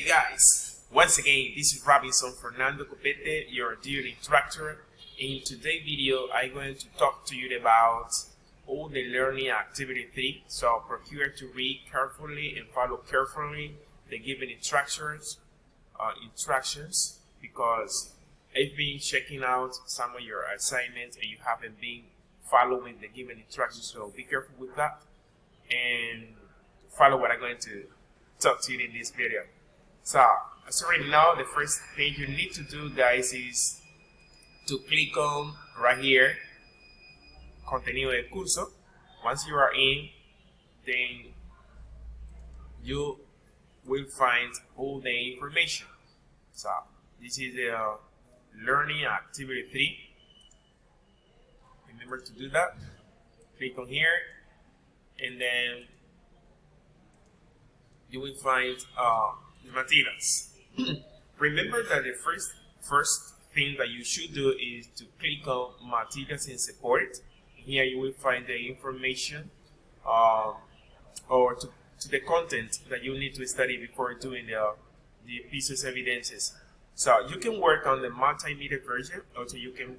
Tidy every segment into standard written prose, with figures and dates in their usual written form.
guys, once again this is Robinson Fernando Copete, your dear instructor. In today's video I'm going to talk to you about all the learning activity 3. So procure to read carefully and follow carefully the given instructions because I've been checking out some of your assignments and you haven't been following the given instructions, so be careful with that and follow what I'm going to talk to you in this video. So as already know, the first thing you need to do, guys, is to click on right here contenido del curso. Once you are in, then you will find all the information. So this is the learning activity 3. Remember to do that. Click on here and then you will find the materials. Remember that the first thing that you should do is to click on materials and support. Here you will find the information or to the content that you need to study before doing the pieces of evidences. So you can work on the multimedia version, also you can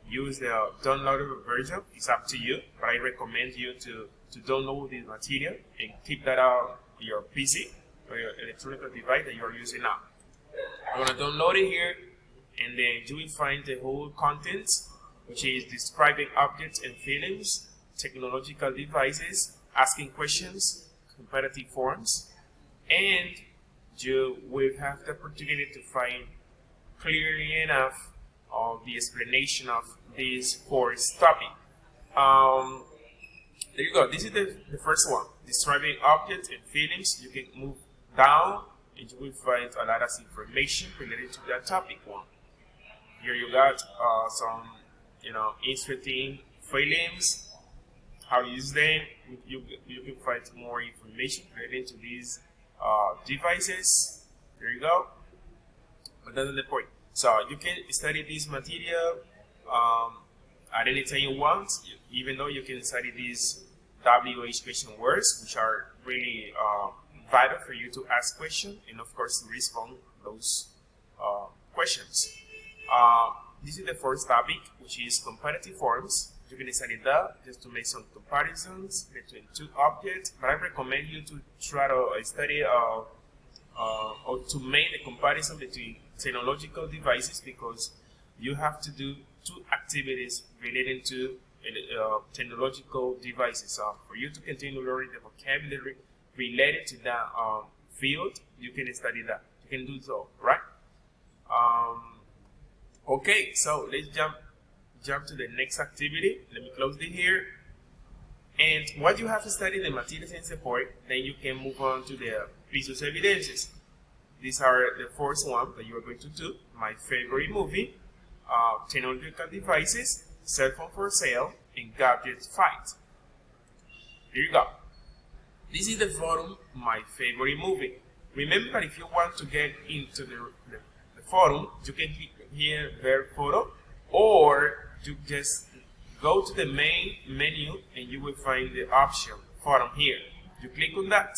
use the downloadable version. It's up to you, but I recommend you to download this material and keep that on your PC or your electronic device that you are using now. I'm going to download it here, and then you will find the whole content, which is describing objects and feelings, technological devices, asking questions, comparative forms, and you will have the opportunity to find clearly enough of the explanation of this course topic. There you go. This is the first one, describing objects and feelings. You can move down and you will find a lot of information related to that topic one. Here you got some, interesting feelings, how to use them. You can find more information related to these devices. There you go. But that's the point. So you can study this material at any time you want, even though you can study these WH question words, which are really vital for you to ask questions and of course to respond those questions. This is the first topic, which is comparative forms. You can study that just to make some comparisons between two objects, but I recommend you to try to study or to make the comparison between technological devices, because you have to do two activities relating to technological devices. So for you to continue learning the vocabulary related to that field, you can study that. You can do so, right? Okay, so let's jump to the next activity. Let me close it here. And once you have studied the materials and support, then you can move on to the pieces of evidences. These are the first one that you are going to do. My favorite movie, technological devices, cell phone for sale, and gadgets fight. Here you go. This is the forum, my favorite movie. Remember that if you want to get into the forum, you can click here, verb photo, or you just go to the main menu and you will find the option forum here. You click on that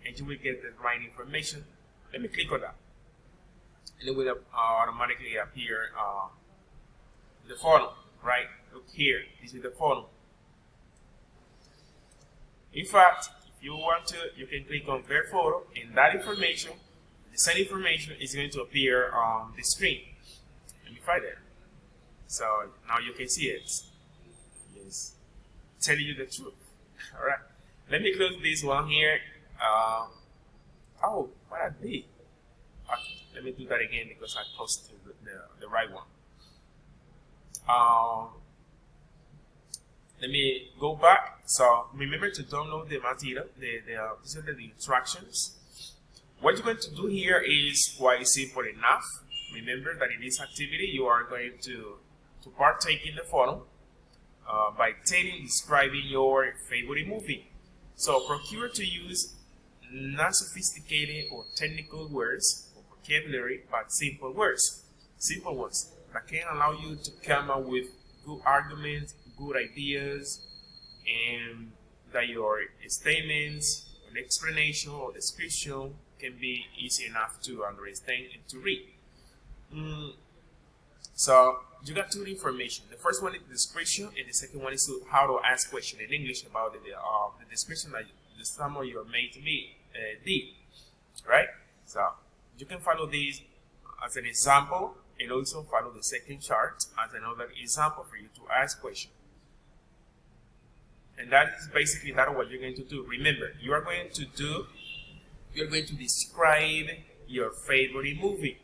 and you will get the right information. Let me click on that. And it will automatically appear the forum, right? Look here, this is the forum. In fact, if you want to, you can click on verb photo, and that information, the same information is going to appear on the screen. Let me find it. So now you can see it. Yes, telling you the truth. All right. Let me close this one here. Oh, what I did. Okay, let me do that again because I posted the right one. Let me go back. So remember to download the material. These are the instructions. What you're going to do here is quite simple enough. Remember that in this activity you are going to partake in the forum by describing your favorite movie. So procure to use not sophisticated or technical words or vocabulary, but simple words, simple ones that can allow you to come up with good arguments, good ideas, and that your statements, an explanation or description can be easy enough to understand and to read. So you got two information. The first one is the description, and the second one is how to ask question in English about the description that the sum of your mate did, right? So you can follow these as an example, and also follow the second chart as another example for you to ask question. And that is basically what you're going to do. Remember, you're going to describe your favorite movie.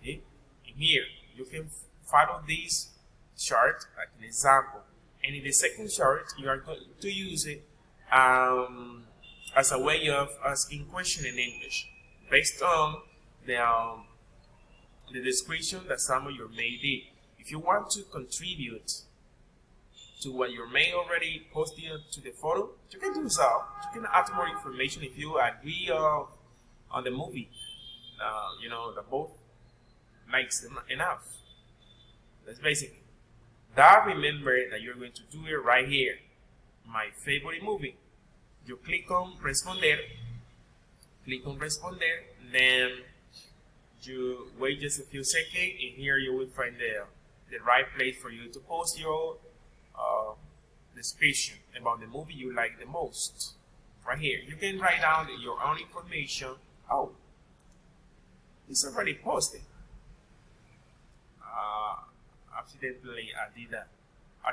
Okay? In here, you can follow this chart like an example, and in the second chart you are going to use it as a way of asking question in English based on the description that some of your mate did. If you want to contribute to what your mate already posted to the photo, you can do so. You can add more information if you agree on the movie. That both likes them enough. That's basically that. Remember that you're going to do it right here. My favorite movie. You click on responder. Then you wait just a few seconds, and here you will find the right place for you to post your description about the movie you like the most. Right here, you can write down your own information. Oh, it's already posted. Accidentally I did that.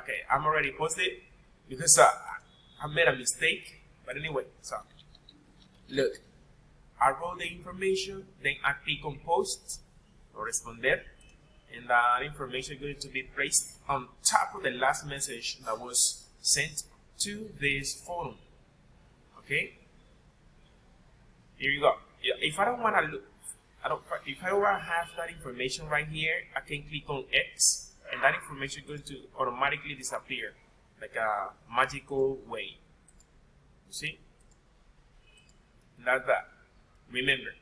Okay, I'm already posted because I made a mistake. But anyway, so look, I wrote the information, then I click on post or responder, and that information is going to be placed on top of the last message that was sent to this forum. Okay, here you go. If I don't want to look, if I don't want to have that information right here, I can click on X, and that information is going to automatically disappear like a magical way. You see? Like that. Remember,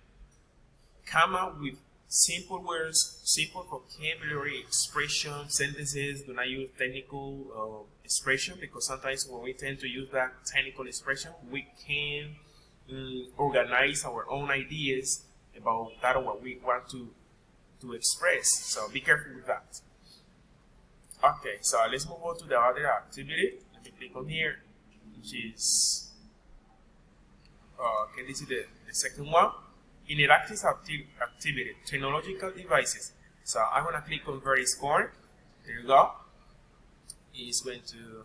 come up with simple words, simple vocabulary, expression, sentences. Do not use technical expression, because sometimes when we tend to use that technical expression, we can organize our own ideas about that or what we want to express. So be careful with that. Okay, so let's move on to the other activity. Let me click on here, which is okay, this is the second one. Interactive activity, technological devices. So I'm gonna click on very score. There you go. It's going to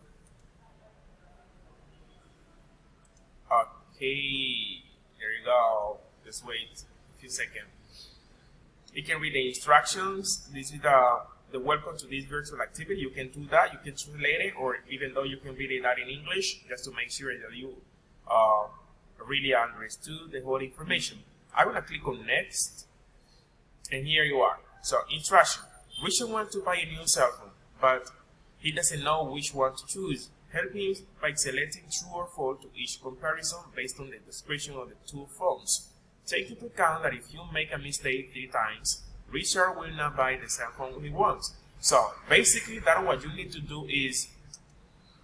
okay. There you go. Just wait a few seconds. You can read the instructions. This is the welcome to this virtual activity. You can do that. You can translate it, or even though you can read it out in English, just to make sure that you really understood the whole information. I'm gonna click on next, and here you are. So instruction: Richard wants to buy a new cell phone, but he doesn't know which one to choose. Help him by selecting true or false to each comparison based on the description of the two phones. Take into account that if you make a mistake 3 times, Richard will not buy the cell phone he wants. So basically, that what you need to do is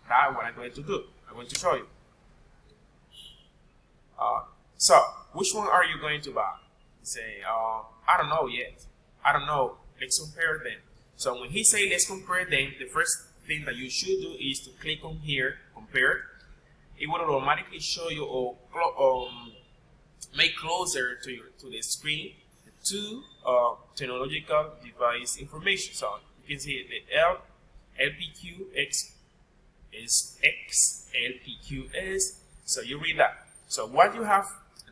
that what I'm going to do. I'm going to show you. So which one are you going to buy? You say, I don't know yet. I don't know. Let's compare them. So when he say let's compare them, the first thing that you should do is to click on here, compare. It will automatically show you or make closer to the screen the two technological device information. So you can see the LPQX is X, LPQS. So you read that. So what you have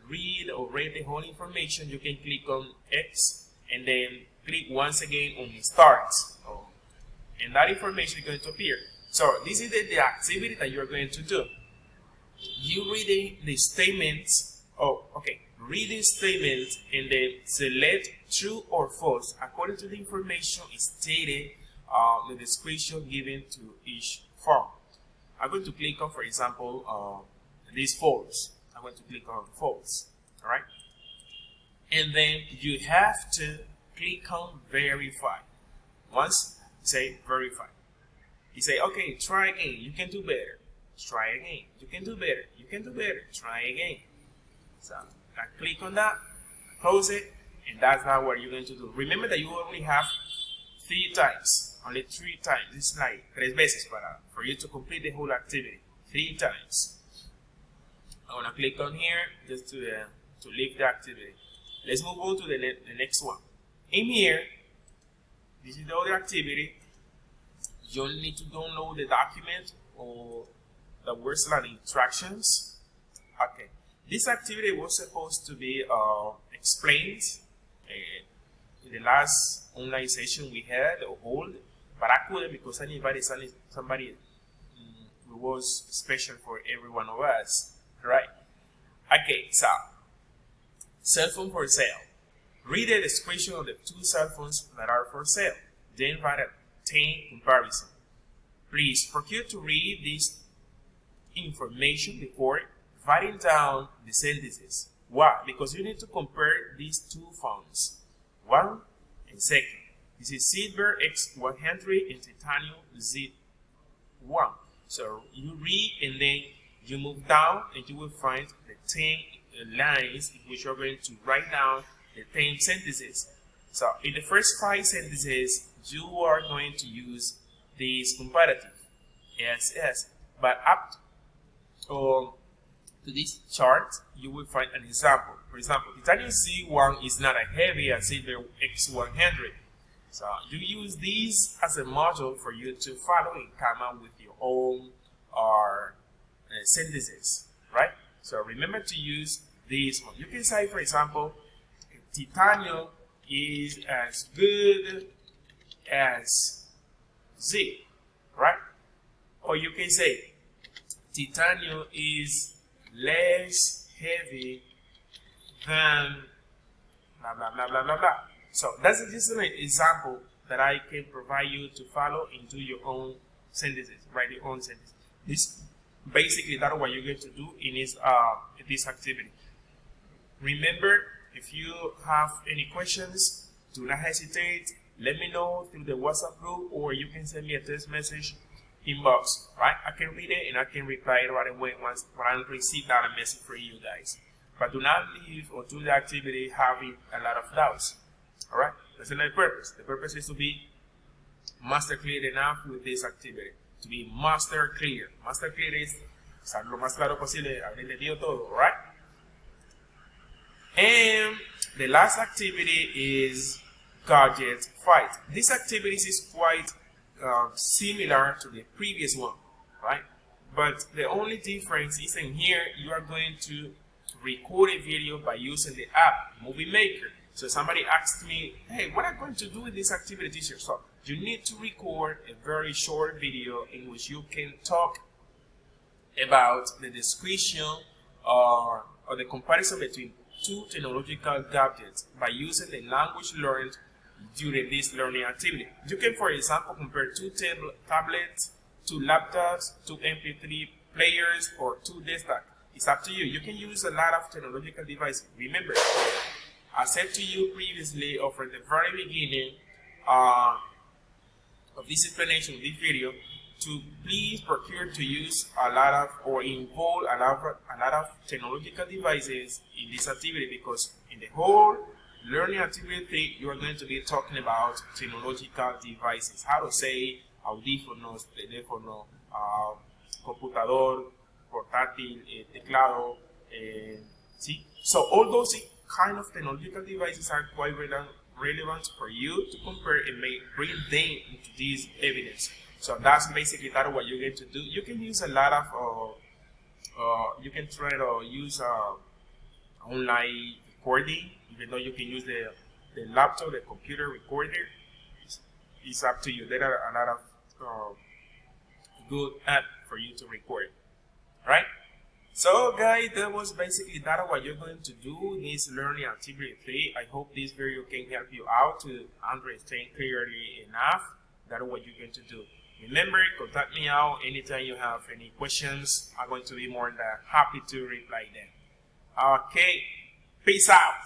read the whole information, you can click on X and then click once again on Start. And that information is going to appear. So this is the activity that you're going to do. You read the statements. Read the statement and then select true or false according to the information stated the description given to each form. I'm going to click on, for example, this false. I'm going to click on false. All right. And then you have to click on verify. Once say verify, you say, okay, try again. You can do better. Try again. You can do better. You can do better. Try again. So I click on that, close it, and that's not what you're going to do. Remember that you only have 3 times, only 3 times. It's like 3 veces for you to complete the whole activity. 3 times. I'm gonna click on here just to leave the activity. Let's move on to the next one. In here, this is the other activity. You only need to download the document or the words and instructions. Okay, this activity was supposed to be explained in the last online session we had or hold, but I couldn't because I invited somebody who was special for every one of us, right? Okay, so cell phone for sale. Read the description of the 2 cell phones that are for sale. Then write a 10 comparison. Please procure to read this information before writing down the sentences. Why? Because you need to compare these 2 phones. 1 and 2nd. This is Silver X100 and Titanium Z1. So you read and then you move down and you will find the 10 lines in which you're going to write down the 10 sentences. So in the first 5 sentences, you are going to use this comparative, yes. But up to this chart, you will find an example. For example, Titanium Z1 is not as heavy as Silver X100. So you use these as a model for you to follow and come up with your own sentences, right? So remember to use these one. You can say, for example, Titanium is as good as Z, right? Or you can say Titanium is less heavy than blah blah blah blah blah blah. So that's just an example that I can provide you to follow and do your own sentences, write your own sentences. This basically that's what you're going to do in this activity. Remember, if you have any questions, do not hesitate. Let me know through the WhatsApp group, or you can send me a text message inbox, right? I can read it and I can reply right away once I receive that message for you guys. But do not leave or do the activity having a lot of doubts, all right? That's not the purpose. The purpose is to be master clear enough with this activity. To be master clear. Master clear is ser lo más claro posible, haber entendido todo, all right? And the last activity is gadget fight. This activity is quite similar to the previous one, right? But the only difference is in here you are going to record a video by using the app Movie Maker. So somebody asked me, hey, what am I going to do with this activity this year? So you need to record a very short video in which you can talk about the description or the comparison between 2 technological gadgets by using the language learned during this learning activity. You can, for example, compare 2 tablets, 2 laptops, 2 MP3 players, or 2 desktops. It's up to you. You can use a lot of technological devices. Remember, I said to you previously, or from the very beginning of this explanation of this video, to please procure to use a lot of or involve a lot of technological devices in this activity, because in the whole learning activity you are going to be talking about technological devices. How to say audífonos, teléfono, computador, portátil, teclado, see? So all those kind of technological devices are quite relevant for you to compare and bring them into this evidence. So that's basically what you're going to do. You can use a lot of, you can try to use online recording, even though you can use the laptop, the computer recorder. It's up to you. There are a lot of good apps for you to record, right? So guys, that was basically what you're going to do in this learning activity 3. I hope this video can help you out to understand clearly enough that's what you're going to do. Remember, contact me out anytime you have any questions. I'm going to be more than happy to reply them. Okay, peace out.